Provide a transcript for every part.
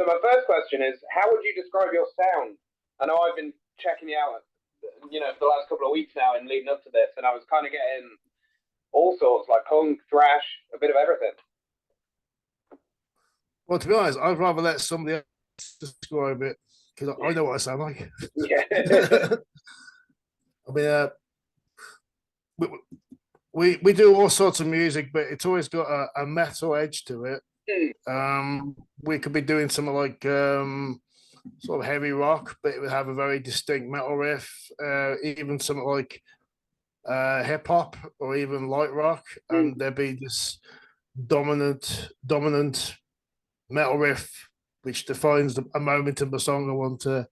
my first question is, how would you describe your sound? I know I've been checking you out, for the last couple of weeks now and leading up to this, and I was kind of getting all sorts, like punk, thrash, a bit of everything. Well, to be honest, I'd rather let somebody else describe it because I know what I sound like. Yeah. I mean, we do all sorts of music, but it's always got a metal edge to it. We could be doing something like sort of heavy rock, but it would have a very distinct metal riff. Even something like hip hop or even light rock, and there'd be this dominant metal riff which defines a moment in the song I want to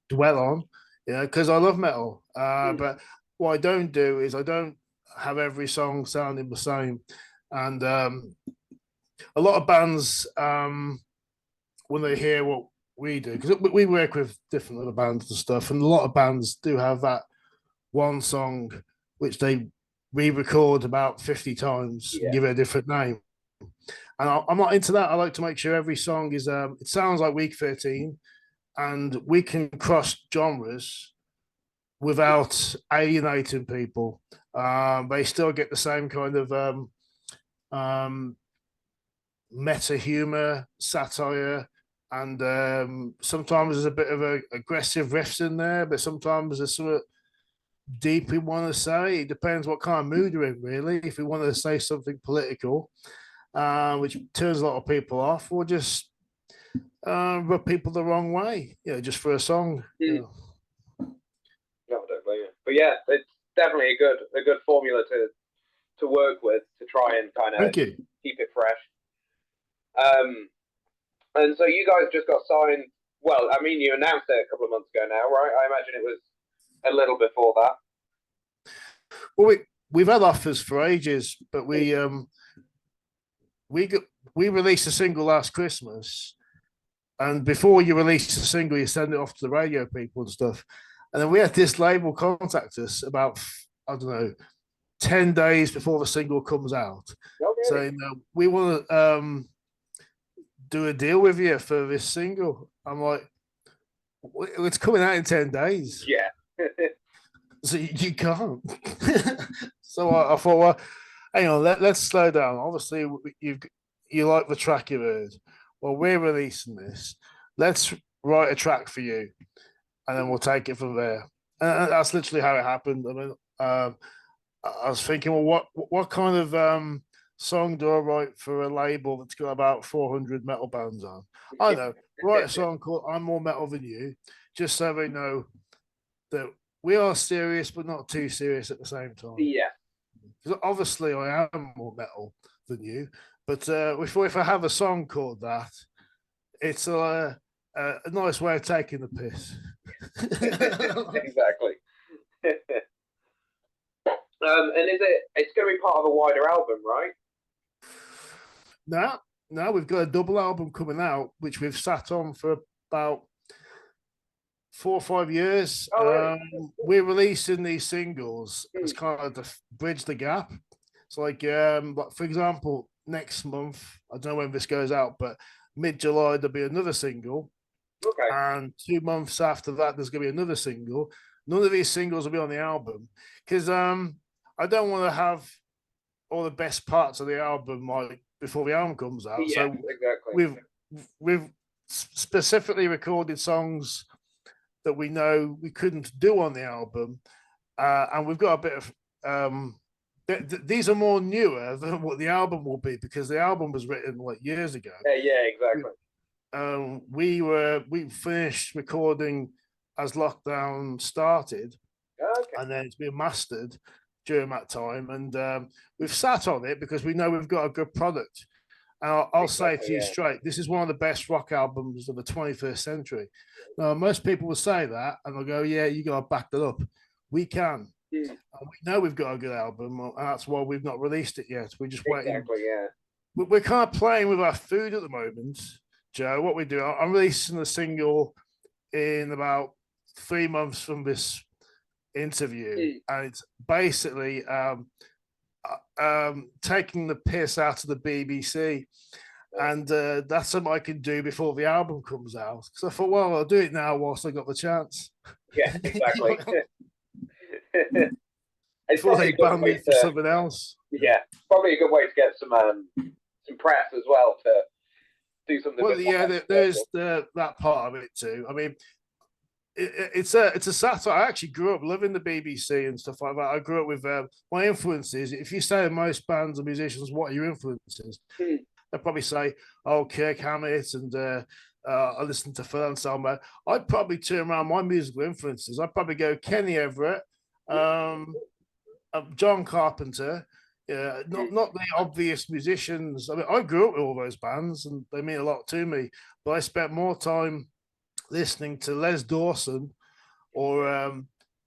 dwell on. Because I love metal, but what I don't do is I don't have every song sounding the same, and a lot of bands when they hear what we do, because we work with different other bands and stuff, and a lot of bands do have that one song which they re-record about 50 times and give it a different name. And I'm not into that. I like to make sure every song is it sounds like Weak13, and we can cross genres without alienating people. They still get the same kind of meta humor, satire, and sometimes there's a bit of aggressive riffs in there, but sometimes there's sort of deep we want to say. It depends what kind of mood you're in, really. If we want to say something political, which turns a lot of people off, or just rub people the wrong way, just for a song. No, I don't blame you. But yeah, it's definitely a good formula to work with to try and kind of keep it fresh. And so you guys just got signed. Well, I mean, you announced it a couple of months ago now, right? I imagine it was a little before that. Well, we've had offers for ages, but we released a single last Christmas, and before you release a single, you send it off to the radio people and stuff. And then we had this label contact us about, I don't know, 10 days before the single comes out, saying we want to do a deal with you for this single. I'm like, it's coming out in 10 days. Yeah. So you can't. So I thought, well, hang on, let's slow down. Obviously, you like the track you heard. Well, we're releasing this. Let's write a track for you, and then we'll take it from there. And that's literally how it happened. I mean, I was thinking, well, what kind of song do I write for a label that's got about 400 metal bands on? I know, write a song called "I'm More Metal Than You," just so they know that we are serious, but not too serious at the same time. Yeah. Because obviously, I am more metal than you, but if I have a song called that, it's a nice way of taking the piss. Exactly. And it's going to be part of a wider album, right? No, we've got a double album coming out, which we've sat on for about 4 or 5 years. Oh, really? We're releasing these singles as kind of to bridge the gap. It's like for example, next month, I don't know when this goes out, but mid-July, there'll be another single. Okay. And 2 months after that, there's going to be another single. None of these singles will be on the album because I don't want to have all the best parts of the album like before the album comes out. Yeah, so exactly. We've specifically recorded songs that we know we couldn't do on the album, and we've got a bit of these are more newer than what the album will be because the album was written like years ago. Yeah, exactly. We finished recording as lockdown started, and then it's been mastered during that time, and we've sat on it because we know we've got a good product. And I'll say to you straight, this is one of the best rock albums of the 21st century. Now, most people will say that, and they'll go, yeah, you got to back that up. We can. And we know we've got a good album, and that's why we've not released it yet. We're just waiting. Exactly, yeah. We're kind of playing with our food at the moment, Joe. What we do, I'm releasing the single in about 3 months from this interview, and it's basically taking the piss out of the BBC. And that's something I can do before the album comes out. Because I thought, well, I'll do it now whilst I got the chance. Yeah, exactly. It's Before probably they a good ban way me for to, something else. yeah, probably a good way to get some press as well to do something a Well, bit more yeah, there's controversial. that part of it too. I mean, it's a satire. I actually grew up loving the BBC and stuff like that. I grew up with my influences. If you say to most bands and musicians, what are your influences? Hmm. They'll probably say, "Oh, Kirk Hammett," and I listen to Phil Anselmo. I'd probably turn around my musical influences. I'd probably go Kenny Everett, um, John Carpenter. Yeah, not the obvious musicians. I mean, I grew up with all those bands, and they mean a lot to me. But I spent more time listening to Les Dawson or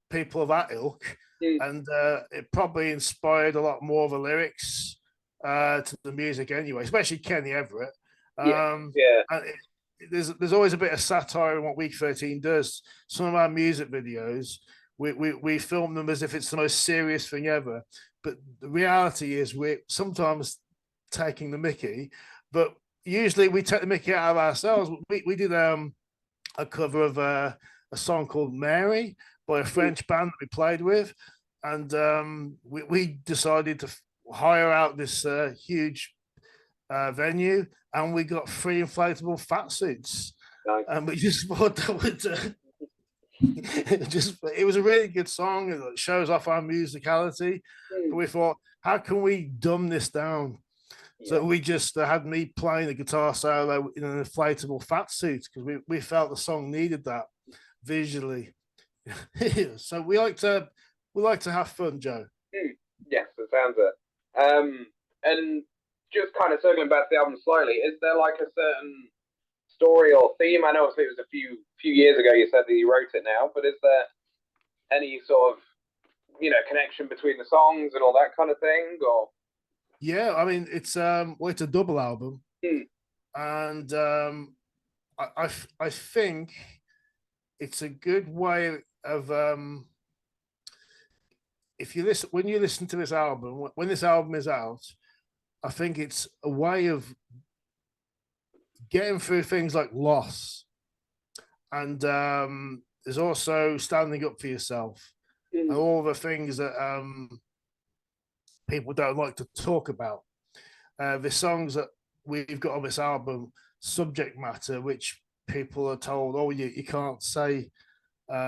people of that ilk, Hmm. and it probably inspired a lot more of the lyrics to the music anyway, especially Kenny Everett. Yeah, Um, yeah, and there's always a bit of satire in what Weak 13 does. Some of our music videos, we film them as if it's the most serious thing ever, but the reality is we're sometimes taking the Mickey, but usually we take the Mickey out of ourselves. We did a cover of a song called Mary by a French band that we played with. And we decided to hire out this huge venue, and we got 3 inflatable fat suits. nice. And we just thought that would it was a really good song. It shows off our musicality. But Hmm. we thought, how can we dumb this down? Yeah, So we just had me playing the guitar solo in an inflatable fat suit because we felt the song needed that visually. So we like to have fun, Joe. hmm. Yes, it sounds it. And just kind of circling back to the album slightly, is there like a certain story or theme? I know it was a few years ago you said that you wrote it now, but is there any sort of connection between the songs and all that kind of thing? Or Yeah, I mean it's a double album, hmm. and I think it's a good way of if you listen when you listen to this album when this album is out. I think it's a way of getting through things like loss, and there's also standing up for yourself and Hmm. all the things that people don't like to talk about. The songs that we've got on this album, subject matter, which people are told, oh, you can't say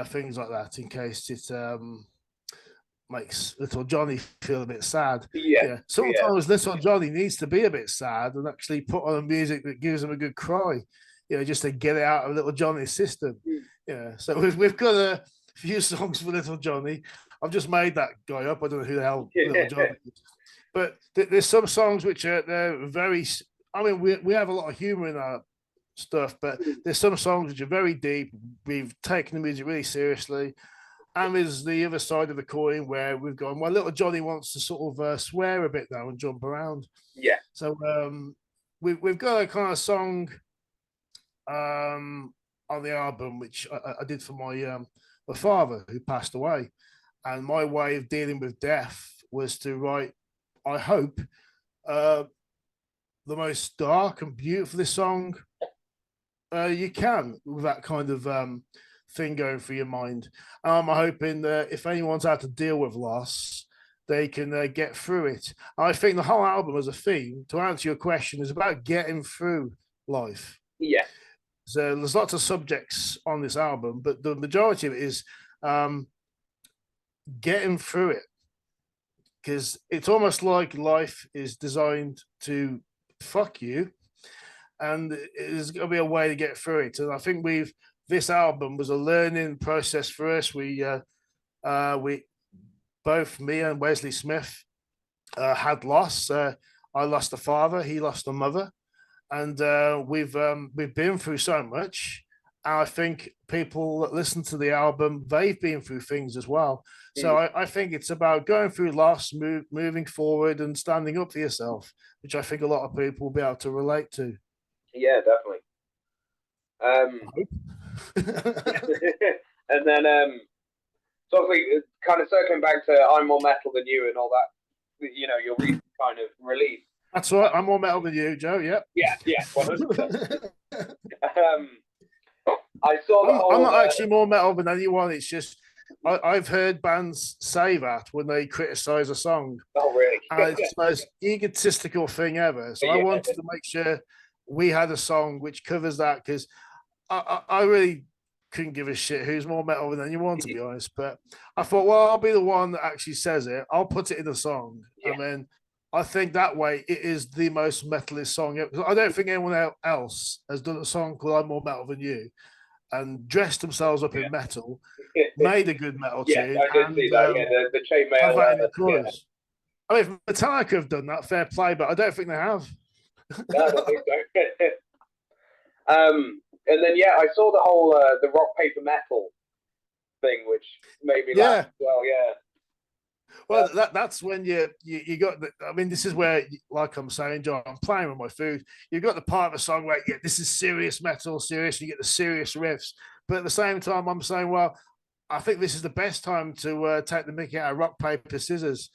things like that in case it makes little Johnny feel a bit sad. Yeah, Yeah, yeah, sometimes little Johnny needs to be a bit sad and actually put on music that gives him a good cry, just to get it out of little Johnny's system. hmm. Yeah, so we've got a few songs for little Johnny. I've just made that guy up. I don't know who the hell little Johnny is. But there's some songs which are they're very. I mean, we have a lot of humor in our stuff, but there's some songs which are very deep. We've taken the music really seriously, and there's the other side of the coin where we've gone. Well, little Johnny wants to sort of swear a bit now and jump around. Yeah, So we've got a kind of song on the album which I did for my father who passed away, and my way of dealing with death was to write. I hope the most dark and beautiful song you can with that kind of thing going through your mind. I'm hoping that if anyone's had to deal with loss, they can get through it. I think the whole album as a theme, to answer your question, is about getting through life. yeah, So there's lots of subjects on this album, but the majority of it is getting through it because it's almost like life is designed to fuck you, and there's got to be a way to get through it. And I think this album was a learning process for us. We both me and Wesley Smith had loss. I lost a father, he lost a mother, and we've been through so much. And I think people that listen to the album, they've been through things as well. So hmm. I think it's about going through loss, moving forward, and standing up for yourself, which I think a lot of people will be able to relate to. Yeah, definitely. Um, and then so obviously kind of circling back to I'm More Metal Than You and all that, your recent kind of release. That's right. I'm more metal than you, Joe. Yep. Yeah, yeah, 100%. Um, I saw the I'm whole. not actually more metal than anyone. It's just I've heard bands say that when they criticize a song, Oh, really? and it's the most egotistical thing ever. So I Yeah, wanted to make sure we had a song which covers that because I really couldn't give a shit who's more metal than anyone, to be honest. But I thought, well, I'll be the one that actually says it. I'll put it in the song, yeah, and then I think that way it is the most metalist song. I don't think anyone else has done a song called "I'm More Metal Than You" and dressed themselves up in metal, yeah. made a good metal Yes, tune, I did see and that. Yeah, the have chainmail. that in the Yeah, chorus. I mean, if Metallica have done that, fair play, but I don't think they have. no, I don't think so. And then yeah, I saw the whole the rock paper metal thing, which made me laugh Yeah. as well. Yeah, Well, that's when you got. I mean, this is where, like I'm saying, John, I'm playing with my food. You've got the part of the song where yeah, this is serious metal, serious. You get the serious riffs, but at the same time, I'm saying, well, I think this is the best time to take the mickey out of rock paper scissors.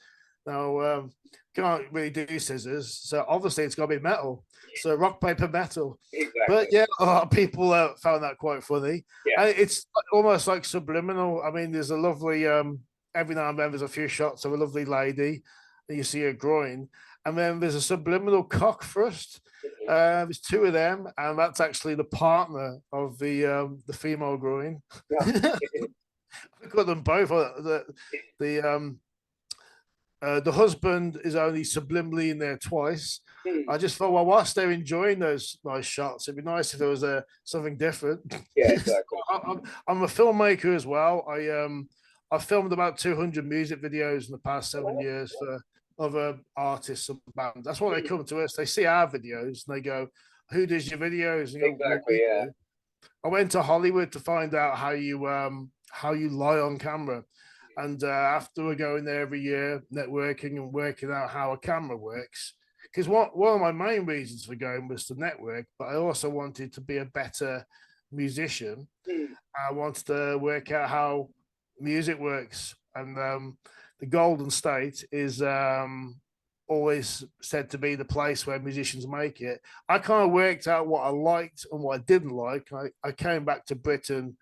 Now, can't really do scissors, so obviously it's got to be metal. So rock paper metal. exactly. But yeah, a lot of people found that quite funny. Yeah, And it's almost like subliminal. I mean, there's a lovely every now and then there's a few shots of a lovely lady, and you see her groin, and then there's a subliminal cock thrust. There's two of them, and that's actually the partner of the female groin. yeah. I got them both. The the husband is only subliminally in there twice. I just thought, well, whilst they're enjoying those nice shots, it'd be nice if there was something different. Yeah, exactly. I'm a filmmaker as well. I filmed about 200 music videos in the past 7 years for other artists and bands. That's why they come to us. They see our videos and they go, "Who does your videos?" And go, well, Exactly. Yeah. do. I went to Hollywood to find out how you lie on camera. And after we're going there every year, networking and working out how a camera works, because one of my main reasons for going was to network, but I also wanted to be a better musician. I wanted to work out how music works. And the Golden State is always said to be the place where musicians make it. I kind of worked out what I liked and what I didn't like. I came back to Britain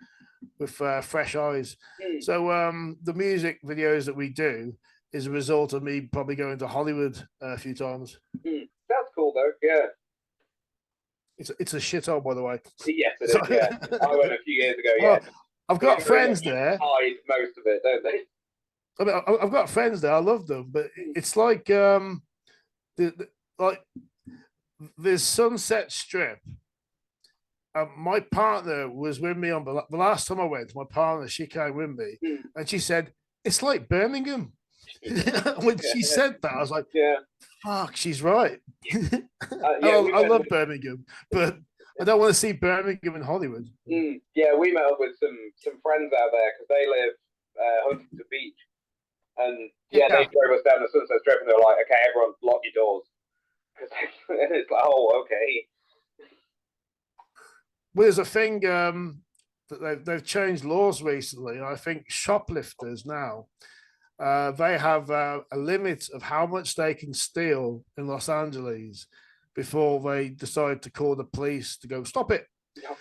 with fresh eyes. So the music videos that we do is a result of me probably going to Hollywood a few times. That's cool though. Yeah. It's a shithole, by the way. Yes, it is. Yeah, I went a few years ago. Yeah, well, I've got friends there. Hide most of it, don't they? I mean, I've got friends there. I love them, but it's like like there's Sunset Strip. My partner was with me on the last time I went. My partner, she came with me, and she said it's like Birmingham. When she said that, I was like, yeah, fuck, she's right. yeah, I love Birmingham, but I don't want to see Birmingham in Hollywood. Yeah, we met up with some friends out there because they live Huntington Beach, and yeah, they drove us down the Sunset Strip, and they were like, "Okay, everyone, lock your doors," and it's like, "Oh, okay." Well, there's a thing that they've changed laws recently. I think shoplifters now they have a limit of how much they can steal in Los Angeles before they decide to call the police to go stop it.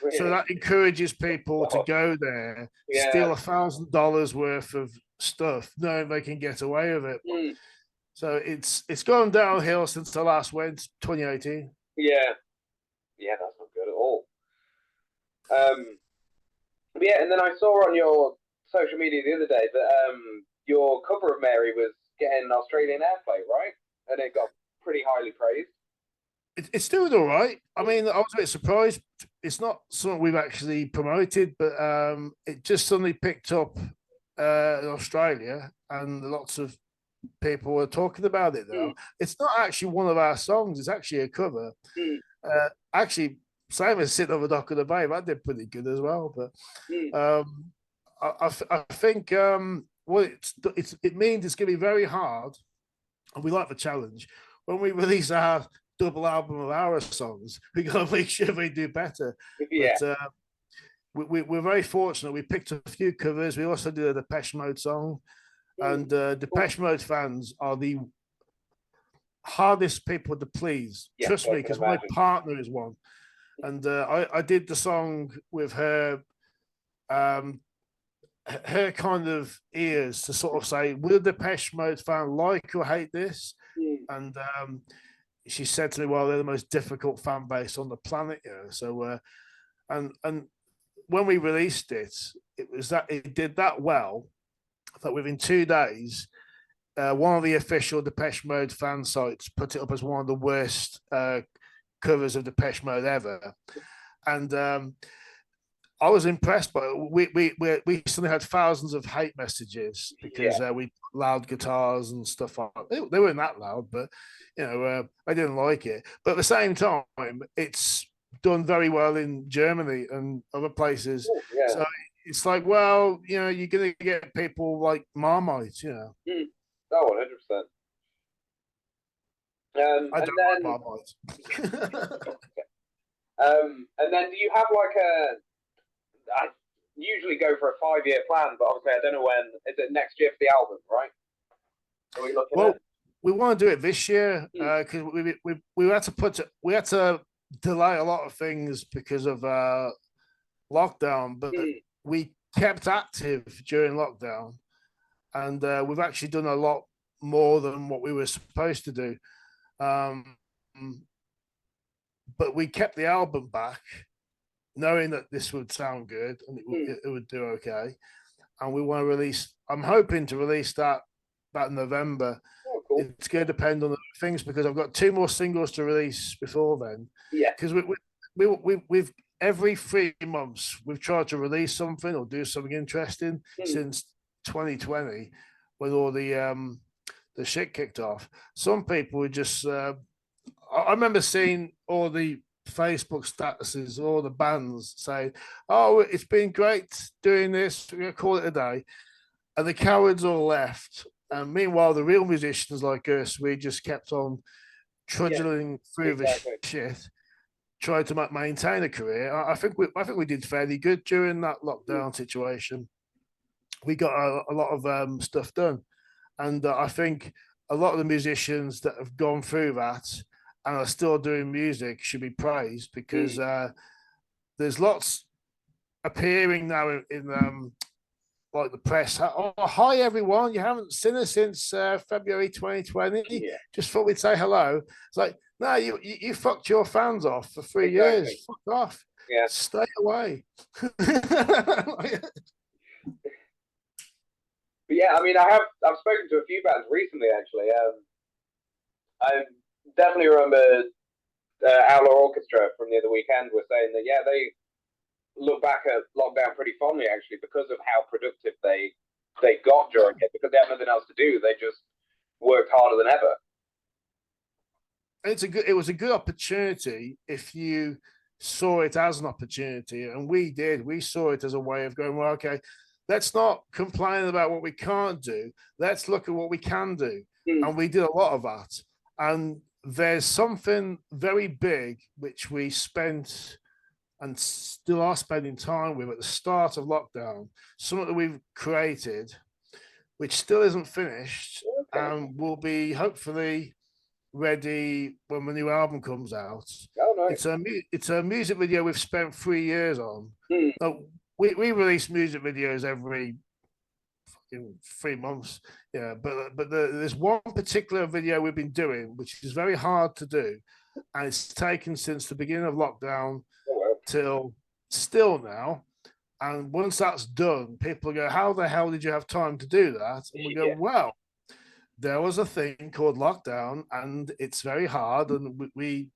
Really. So that encourages people to go there, steal $1,000 worth of stuff, knowing they can get away with it. So it's gone downhill since the last went 2018. Yeah, that's not good at all. Yeah, and then I saw on your social media the other day that your cover of Mary was getting Australian airplay, right? And it got pretty highly praised. It's doing all right. I mean, I was a bit surprised. It's not something we've actually promoted, but it just suddenly picked up in Australia, and lots of people were talking about it now. It's not actually one of our songs. It's actually a cover. Actually, same as Sit on the Dock of the Bay. That did pretty good as well. But I think what it means it's going to be very hard, and we like the challenge. When we release our double album of our songs, we got to make sure they do better. Yeah. But we're very fortunate. We picked a few covers. We also did a Depeche Mode song, and Depeche Mode fans are hardest people to please. Yes, Trust I me, can because my imagine. partner is one, and I did the song with her. Um, her kind of ears to sort of say, will the Depeche Mode fan like or hate this? And she said to me, well, they're the most difficult fan base on the planet. Yeah. So, and when we released it, it did that well that within 2 days, one of the official Depeche Mode fan sites put it up as one of the worst covers of Depeche Mode ever. And I was impressed, but we suddenly had thousands of hate messages because we loud guitars and stuff on. They weren't that loud, but I didn't like it. But at the same time, it's done very well in Germany and other places. Oh, yeah. So it's like, well, you're gonna get people like Marmite, Oh, 100%. I don't like Marmite. And then do you have like I usually go for a 5-year plan, but obviously I don't know when. Is it next year for the album, right? Are we looking at? We want to do it this year because we had to delay a lot of things because of lockdown, but we kept active during lockdown, and we've actually done a lot more than what we were supposed to do. But we kept the album back, knowing that this would sound good and it would do okay. And we want to release. I'm hoping to release that November. Oh, cool. It's going to depend on the things because I've got 2 more singles to release before then. Yeah. Because we've every 3 months we've tried to release something or do something interesting since 2020 when all the shit kicked off. Some people would just. I remember seeing all the Facebook statuses, all the bands saying, "Oh, it's been great doing this. We're gonna call it a day," and the cowards all left. And meanwhile, the real musicians like us, we just kept on trudging through the shit, trying to maintain a career. I think we did fairly good during that lockdown situation. We got a lot of stuff done, and I think a lot of the musicians that have gone through that and are still doing music should be praised because there's lots appearing now in like the press. Oh, hi everyone! You haven't seen us since February 2020. Yeah. Just thought we'd say hello. It's like, no, you fucked your fans off for 3 years. Fuck off. Yeah. Stay away. But yeah, I mean, I've spoken to a few bands recently actually. I definitely remember Outlaw Orchestra from the other weekend were saying that they look back at lockdown pretty fondly actually because of how productive they got during it because they had nothing else to do. They just worked harder than ever. It was a good opportunity if you saw it as an opportunity, and we did. We saw it as a way of going, well, okay, let's not complain about what we can't do. Let's look at what we can do. And we did a lot of that. And there's something very big which we spent and still are spending time with at the start of lockdown, something that we've created, which still isn't finished and will be hopefully ready when the new album comes out. Oh, nice. It's a music video we've spent 3 years on. We release music videos every 3 months, but there's one particular video we've been doing which is very hard to do, and it's taken since the beginning of lockdown till still now. And once that's done, people go, how the hell did you have time to do that? And we go, well, there was a thing called lockdown and it's very hard and we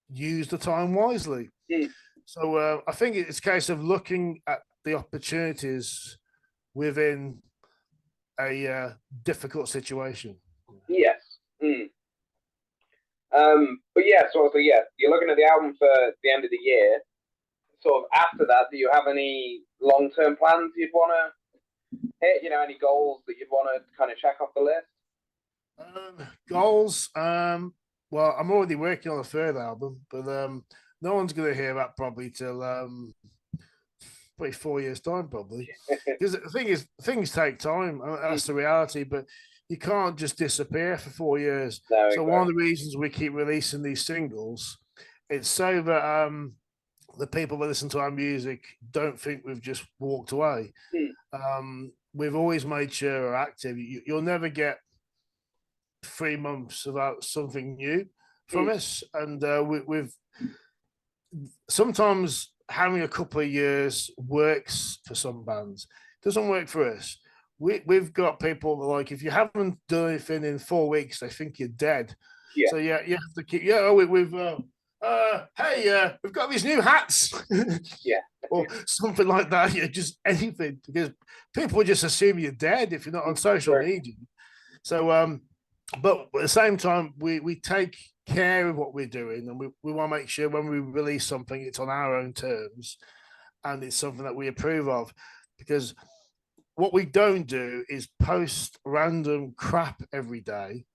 use the time wisely. So I think it's a case of looking at the opportunities within a difficult situation. Yes. But yeah, sort of, you're looking at the album for the end of the year. Sort of after that, do you have any long-term plans you'd want to hit? Any goals that you'd want to kind of check off the list? Goals. Well, I'm already working on a third album, but no one's going to hear that probably till probably 4 years time, probably. Because the thing is, things take time. That's the reality. But you can't just disappear for 4 years. No, So exactly. one of the reasons we keep releasing these singles, it's so that the people that listen to our music don't think we've just walked away. We've always made sure we're active. You'll never get 3 months without something new from us, and we've sometimes having a couple of years works for some bands. It doesn't work for us. We've got people that, like, if you haven't done anything in 4 weeks, they think you're dead. Yeah. So yeah, you have to keep. Yeah, we've hey, we've got these new hats. Yeah. Or something like that. Yeah, just anything, because people just assume you're dead if you're not on social media. So but at the same time, we take care of what we're doing, and we want to make sure when we release something, it's on our own terms and it's something that we approve of. Because what we don't do is post random crap every day,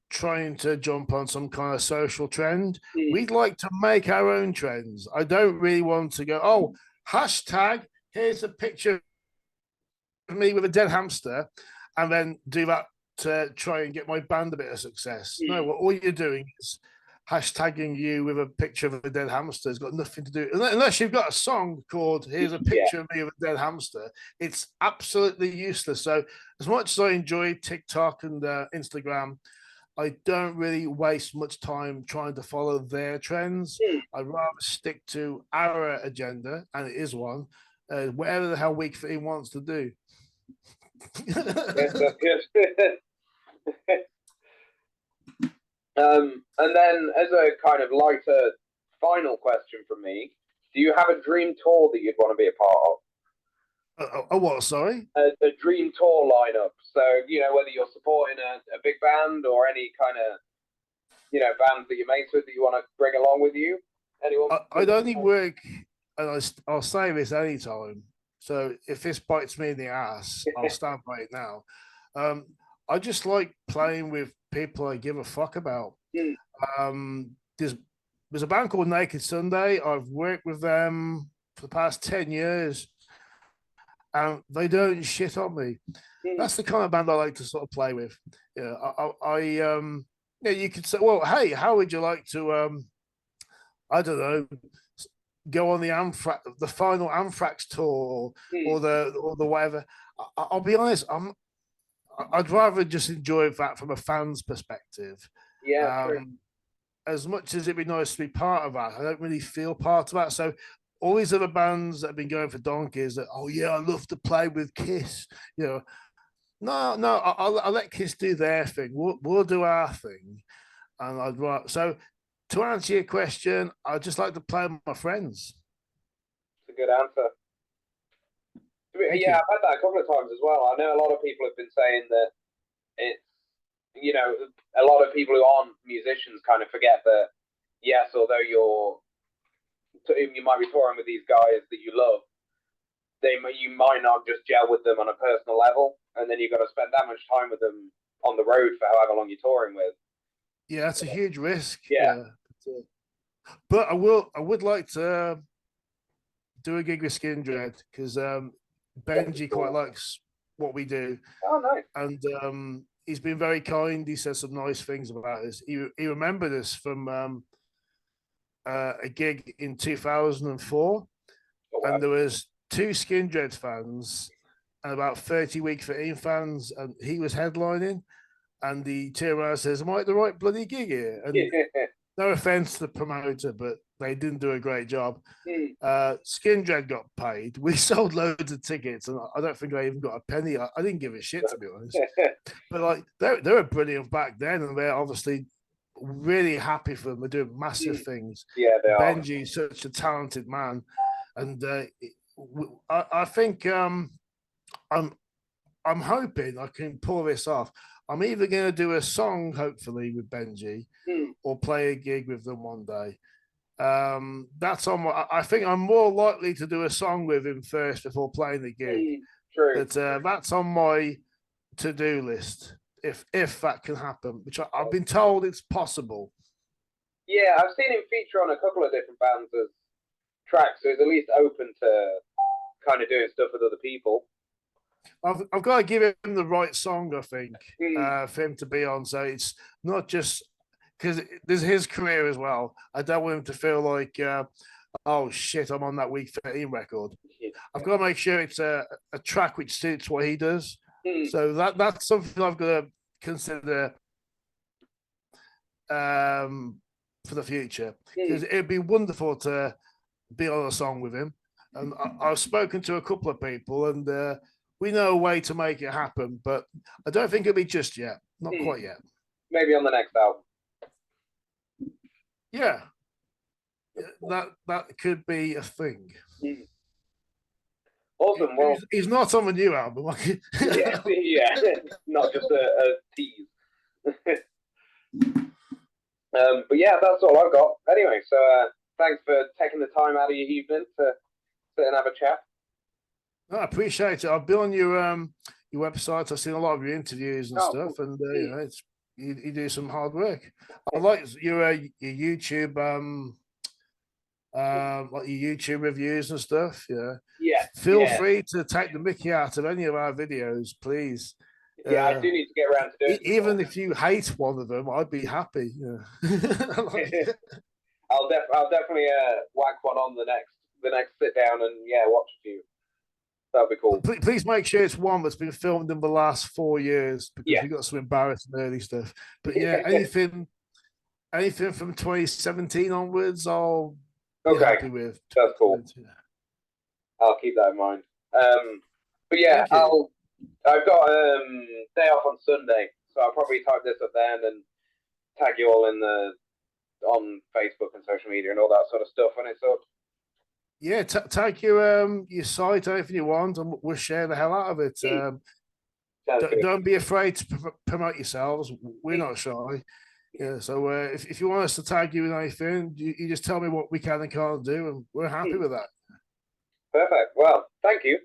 trying to jump on some kind of social trend. We'd like to make our own trends. I don't really want to go, oh, hashtag, here's a picture of me with a dead hamster, and then do that to try and get my band a bit of success. No, what all you're doing is hashtagging you with a picture of a dead hamster. It's got nothing to do, unless you've got a song called "Here's a Picture of Me of a Dead Hamster." It's absolutely useless. So, as much as I enjoy TikTok and Instagram, I don't really waste much time trying to follow their trends. I'd rather stick to our agenda, and it is one, whatever the hell Weak13 wants to do. Yes, that's good. And then, as a kind of lighter final question from me, do you have a dream tour that you'd want to be a part of? A what? Sorry? A dream tour lineup. So, whether you're supporting a big band or any kind of, bands that you're mates with that you want to bring along with you. Anyone? I'd only work, and I'll say this anytime. So if this bites me in the ass, I'll stand by it now. I just like playing with people I give a fuck about. There's a band called Naked Sunday. I've worked with them for the past 10 years, and they don't shit on me. That's the kind of band I like to sort of play with. Yeah, you could say, well, hey, how would you like to I don't know, go on the final Anthrax tour, or the whatever. I'll be honest, I'd rather just enjoy that from a fan's perspective. Yeah, as much as it'd be nice to be part of that, I don't really feel part of that. So all these other bands that have been going for donkeys, that, oh yeah, I love to play with Kiss. No, I'll let Kiss do their thing. We'll do our thing, and I'd rather. So to answer your question, I'd just like to play with my friends. It's a good answer. I've had that a couple of times as well. I know a lot of people have been saying that it's, a lot of people who aren't musicians kind of forget that, yes, although you might be touring with these guys that you love, you might not just gel with them on a personal level, and then you've got to spend that much time with them on the road for however long you're touring with. Yeah, that's a huge risk. Yeah. But I would like to do a gig with Skindred, because Benji quite likes what we do. Oh, nice. And he's been very kind. He said some nice things about us. He remembered us from a gig in 2004, and there was 2 Skindred fans and about 30 Weak13 fans, and he was headlining. And he turned around and says, "Am I at the right bloody gig here?" And no offense to the promoter, but they didn't do a great job. Skindred got paid. We sold loads of tickets, and I don't think I even got a penny. I didn't give a shit, to be honest. But like, they were brilliant back then, and they're obviously really happy for them. They're doing massive things. Yeah, they are. Benji's such a talented man, and I think I'm hoping I can pull this off. I'm either going to do a song, hopefully, with Benji, or play a gig with them one day. That's on. I think I'm more likely to do a song with him first before playing the gig. True. But that's on my to-do list, if that can happen, which I've been told it's possible. Yeah, I've seen him feature on a couple of different bands as tracks, so he's at least open to kind of doing stuff with other people. I've got to give him the right song, I think, Mm. for him to be on. So it's not just because there's his career as well. I don't want him to feel like, oh shit, I'm on that Weak 13 record. I've got to make sure it's a track which suits what he does. Mm. So that's something I've got to consider for the future, because it'd be wonderful to be on a song with him. And I've spoken to a couple of people, and we know a way to make it happen, but I don't think it'll be just yet. Not quite yet. Maybe on the next album. Yeah, that could be a thing. Mm. Awesome. Well, he's not on the new album. yeah, not just a tease. But yeah, that's all I've got. Anyway, so thanks for taking the time out of your evening to sit and have a chat. No, I appreciate it. I've been on your website. I've seen a lot of your interviews and stuff, and you know, it's you do some hard work. I like your YouTube like your YouTube reviews and stuff. Yeah. Feel free to take the mickey out of any of our videos, please. Yeah, I do need to get around to doing it. Even if you hate one of them, I'd be happy. I'll definitely whack one on the next sit down and watch a few. That'd be cool. Please make sure it's one that's been filmed in the last 4 years, because you've got some embarrassing early stuff. But yeah, anything from 2017 onwards, I'll be happy with. That's cool. I'll keep that in mind. But yeah, I've got day off on Sunday, so I'll probably type this up then and tag you all on Facebook and social media and all that sort of stuff when it's up. Yeah, tag your site, anything you want, and we'll share the hell out of it. Don't be afraid to promote yourselves. We're not shy. Yeah, so if you want us to tag you in anything, you just tell me what we can and can't do, and we're happy with that. Perfect. Well, thank you.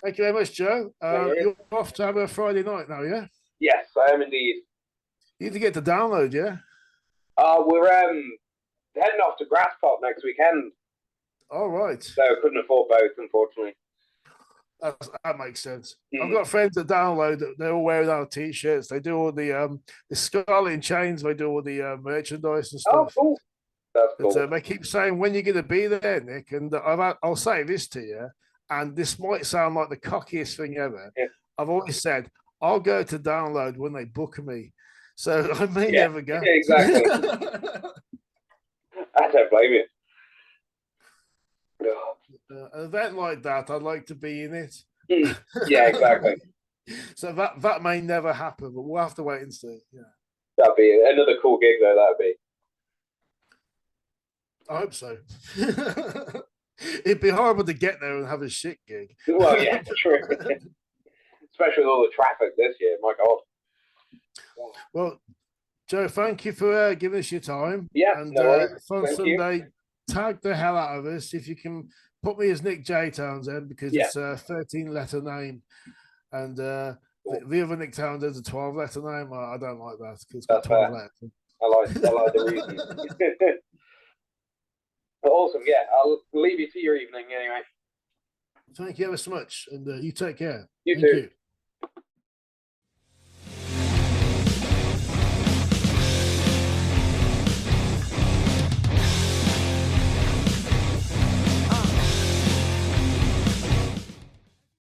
Thank you very much, Joe. You're off to have a Friday night now, yeah? Yes, I am indeed. You need to get the download, yeah? We're heading off to Grasspop next weekend. All right. So I couldn't afford both, unfortunately. That makes sense. I've got friends that download. They're all wearing our t-shirts. They do all the Scarlet and Chains. They do all the merchandise and stuff. Oh, cool. That's cool. But, they keep saying, when you're going to be there, Nick? And I'll say this to you, and this might sound like the cockiest thing ever. Yeah. I've always said, I'll go to download when they book me. So I may never go. Yeah, exactly. I don't blame you. An event like that, I'd like to be in it. Yeah, exactly. So that may never happen, but we'll have to wait and see. Yeah, that'd be another cool gig, though. That'd be. I hope so. It'd be horrible to get there and have a shit gig. Well, yeah, true. Especially with all the traffic this year. My God. Well, Joe, thank you for giving us your time. Yeah, and on Sunday, tag the hell out of us if you can. Put me as Nick J. Townsend, because it's a 13-letter name, and the other Nick Townsend's a 12-letter name. I don't like that because it's got 12 letters. I like the reason. Awesome. Yeah, I'll leave you to your evening anyway. Thank you ever so much, and you take care. You too.